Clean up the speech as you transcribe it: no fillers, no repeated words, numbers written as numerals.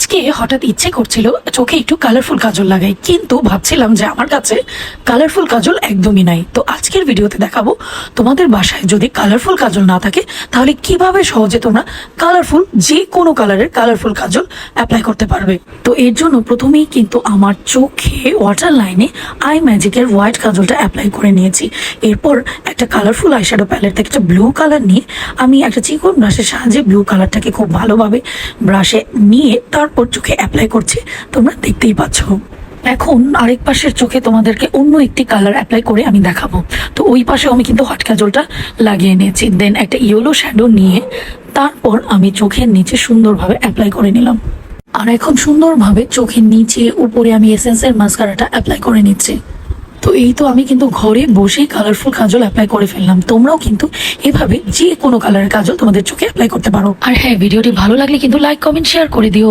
আজকে হঠাৎ ইচ্ছে করছিল চোখে একটু কালারফুল কাজল লাগাই, কিন্তু ভাবছিলাম যে আমার কাছে কালারফুল কাজল একদমই নাই। তো আজকের ভিডিওতে দেখাবো তোমাদের বাসায় যদি কালারফুল কাজল না থাকে তাহলে কিভাবে সহজে তোমরা কালারফুল যে কোনো কালারের কালারফুল কাজল অ্যাপ্লাই করতে পারবে। তো এর জন্য প্রথমেই কিন্তু আমার চোখে ওয়াটার লাইনে আই ম্যাজিকের হোয়াইট কাজলটা অ্যাপ্লাই করে নিয়েছি। এরপর একটা কালারফুল আইশ্যাডো প্যালেট থেকে একটা ব্লু কালার নিয়ে আমি একটা চিকন ব্রাশের সাহায্যে ব্লু কালারটাকে খুব ভালোভাবে ব্রাশে নিয়ে তারপর চোখে অ্যাপ্লাই করছি, তোমরা দেখতেই পাচ্ছ। এখন আরেক পাশের চোখে তোমাদেরকে অন্য একটি কালার অ্যাপ্লাই করে আমি দেখাবো। তো ওই পাশেও আমি কিন্তু হট কাজলটা লাগিয়ে নিয়েছি, দেন একটা ইয়েলো শ্যাডো নিয়ে তারপর আমি চোখের নিচে সুন্দরভাবে অ্যাপ্লাই করে নিলাম। আর এখন সুন্দরভাবে চোখের নিচে উপরে আমি এসেন্সের মাস্কারাটা অ্যাপ্লাই করে নিচ্ছি। তো এই তো আমি কিন্তু ঘরে বসেই কালারফুল কাজল অ্যাপ্লাই করে ফেললাম। তোমরাও কিন্তু এভাবে যে কোনো কালারের কাজল তোমাদের চোখে অ্যাপ্লাই করতে পারো। আর হ্যাঁ, ভিডিওটি ভালো লাগলে কিন্তু লাইক কমেন্ট শেয়ার করে দিও।